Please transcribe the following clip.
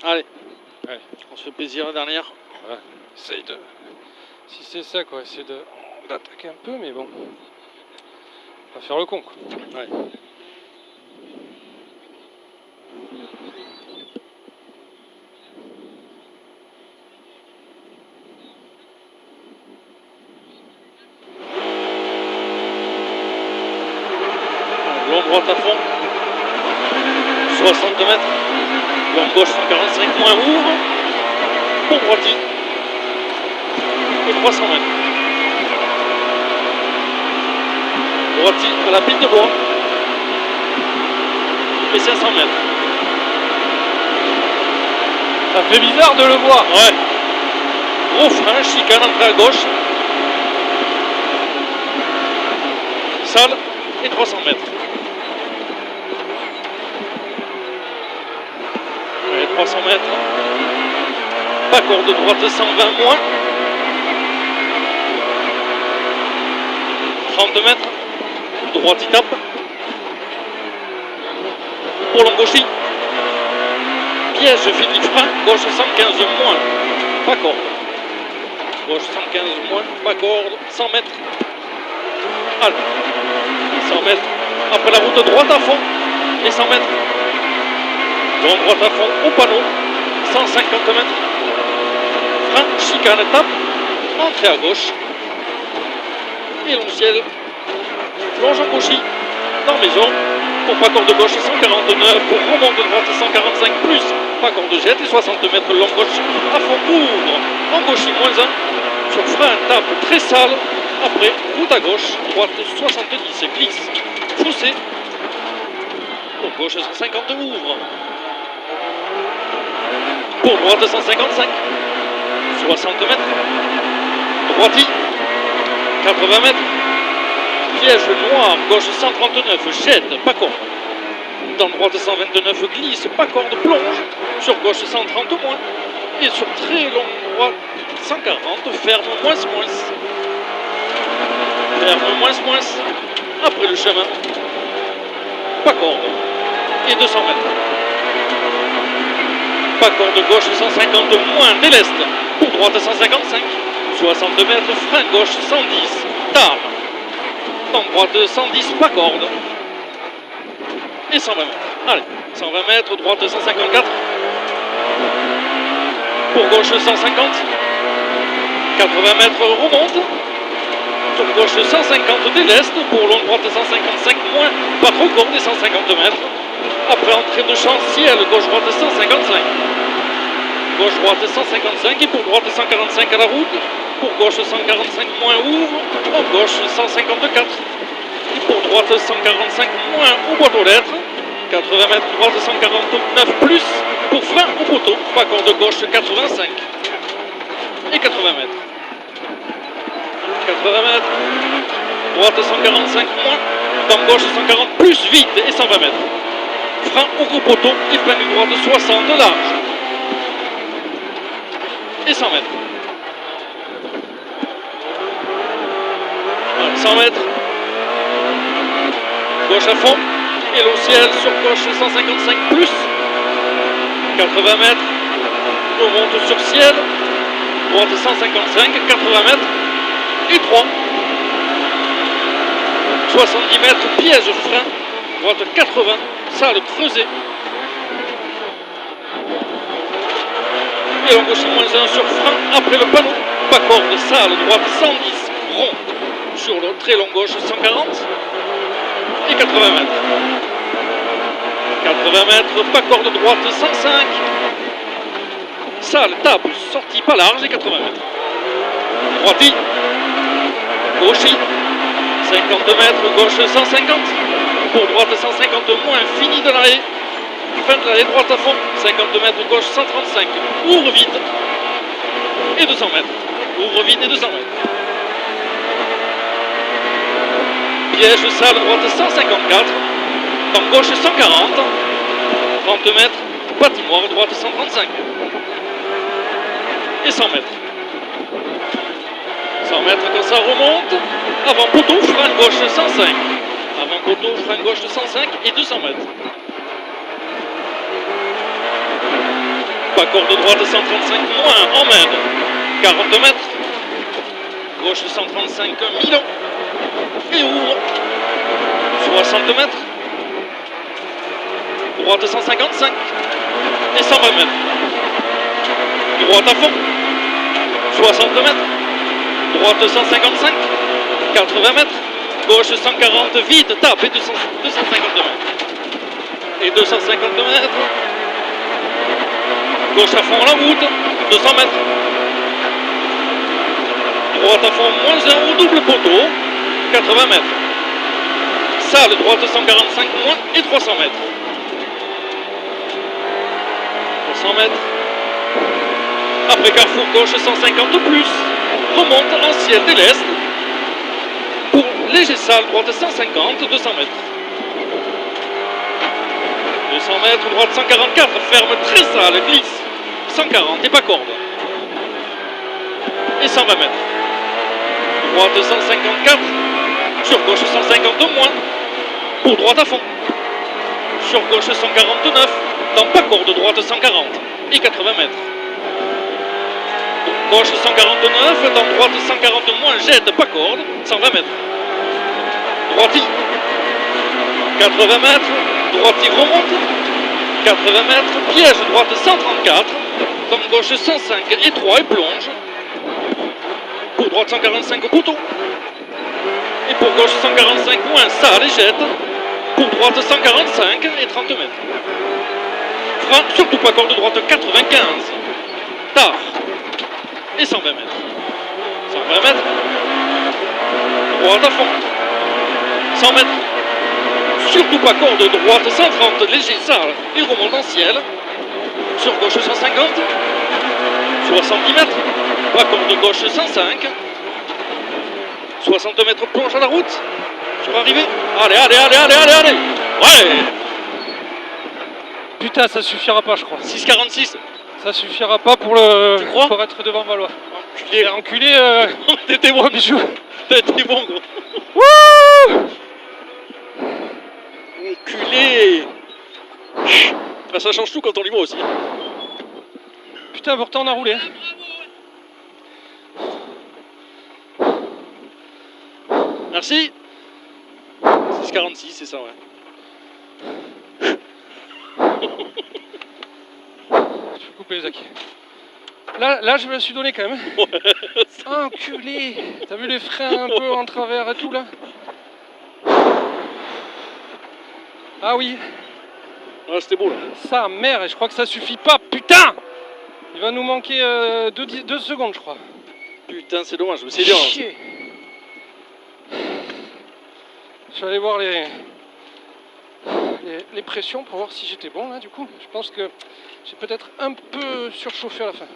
Allez, Ouais. on se fait plaisir la dernière. Ouais. Essaye de. Si c'est ça, quoi, essaye d'attaquer un peu, mais bon. Pas faire le con, quoi. Ouais. Long droite à fond. 60 mètres. Long gauche 145 moins ouvre. Bon droiti. Et 300 mètres. Droiti à la pile de bois. Et 500 mètres. Ça fait bizarre de le voir. Ouais. Gros frein, chicane, entrée à gauche. Salle et 300 mètres. Et 300 mètres. Pas corde de droite 120 moins. 30 mètres. Droite il tape. Pour l'embauchie. Piège Philippe frein. Gauche 115 moins. Pas corde. Gauche 115 moins. Pas corde. 100 mètres. Allez. 100 mètres. Après la route droite à fond. Et 100 mètres. Long droite à fond au panneau. 150 mètres. Frein, chicane, tape. Entrée à gauche. Et long ciel. Longe embauchie. Dans maison. Pour pas corde de gauche 149. Pour remonte de droite 145 plus. Pas corde de jet et 60 mètres long gauche. À fond ouvre. Embauchie moins 1. Sur frein, tape très sale. Après, route à gauche. Droite 70 glisse. Fossé. Pour gauche 150 ouvre. Pour droite 155. 60 mètres. Droiti. 80 mètres. Piège noir. Gauche 139. Jette. Pas corde. Dans droite 129. Glisse. Pas corde. Plonge. Sur gauche 130 moins. Et sur très long droite 140. Ferme moins. Ferme moins. Après le chemin. Pas corde. Et 200 mètres. Pas corde gauche 150 moins déleste. Pour droite 155. 60 mètres. Frein gauche 110. Tard. Dans droite 110. Pas corde. Et 120 mètres. Allez. 120 mètres. Droite 154. Pour gauche 150. 80 mètres remonte. Sur gauche 150 déleste. Pour long droite 155 moins. Pas trop corde et 150 mètres. Après entrée de champ ciel. Gauche droite 155. Gauche droite 155 et pour droite 145 à la route. Pour gauche 145 moins ouvre. En gauche 154. Et pour droite 145 moins au boîte aux lettres. 80 mètres droite 149 plus. Pour frein au poteau. Pas corde gauche 85. Et 80 mètres. 80 mètres. Droite 145 moins. Dans gauche 140 plus vite et 120 mètres. Frein au gros poteau et plein de droite 60 large. Et 100 mètres. 100 mètres. Gauche à fond. Et l'eau ciel sur gauche 155 plus. 80 mètres. Remonte sur ciel. Droite 155. 80 mètres. Et 3. 70 mètres. Piège frein. Droite 80. Salle creusée. Et l'embauche moins 1 sur frein après le panneau. Pas corde, salle, droite 110, rond. Sur le très long gauche 140 et 80 mètres. 80 mètres, pas corde droite 105. Salle, table, sortie pas large et 80 mètres. Droiti. Gauchi. 50 mètres, gauche 150. Pour droite 150 moins, fini de l'arrêt. Fin de l'arrêt, droite à fond, 50 mètres, gauche 135, ouvre vite, et 200 mètres, ouvre vite et 200 mètres. Piège, salle, droite 154, dans gauche 140, 30 mètres, patinoire, droite 135, et 100 mètres. 100 mètres quand ça remonte, avant poteau, frein gauche 105, avant poteau, frein gauche 105 et 200 mètres. Pas corde droite 135 moins, emmène. 40 mètres. Gauche 135 Milan. Et ouvre. 60 mètres. Droite 155. Et 120 mètres. Droite à fond. 60 mètres. Droite 155. 80 mètres. Gauche 140, vite, tape. Et 250 mètres. Et 250 mètres. Gauche à fond la route. 200 mètres. Droite à fond, moins 1 au double poteau. 80 mètres. Salle, droite 145 moins et 300 mètres. 300 mètres. Après carrefour gauche 150 plus. Remonte en ciel de l'Est. Pour léger salle, droite 150, 200 mètres. 200 mètres, droite 144, ferme très sale, glisse. 140 et pas corde. Et 120 mètres. Droite 154. Sur gauche 150 moins. Pour droite à fond. Sur gauche 149. Dans pas corde, droite 140. Et 80 mètres. Gauche 149. Dans droite 140 moins. Jette pas corde. 120 mètres. Droiti. 80 mètres. Droiti remonte. 80 mètres. Piège droite 134. Dans gauche 105 et 3 et plonge. Pour droite 145 au poteau. Et pour gauche 145 moins, ça les jette. Pour droite 145 et 30 mètres. Frein, surtout pas corde droite 95. Tard. Et 120 mètres. 120 mètres. Droite à fond. 100 mètres. Surtout pas corde droite 130, léger sale et remonte en ciel. Sur gauche 150. 70 mètres. Pas corde gauche 105. 60 mètres plonge à la route. Sur arrivée. Allez, allez, allez, allez, allez, allez. Ouais. Putain, ça suffira pas, je crois. 6,46. Ça suffira pas pour le. Tu crois pour être devant Valois. Enculé. Enculé. T'étais bon, Bijou. T'étais bon, gros. Wouh. Enculé. Ah, ça change tout quand on y va aussi. Putain, pourtant on a roulé. Merci. 6,46, c'est ça, ouais. Je peux couper, Zach. Là, je me suis donné quand même. Ouais. Enculé. T'as vu les freins un peu en travers et tout là? Ah oui. Ouais, c'était beau là. Ça, merde, et je crois que ça suffit pas. Putain. Il va nous manquer 2 secondes, je crois. Putain, c'est dommage, mais c'est dur. Chier. Je vais aller voir les pressions pour voir si j'étais bon là du coup. Je pense que j'ai peut-être un peu surchauffé à la fin.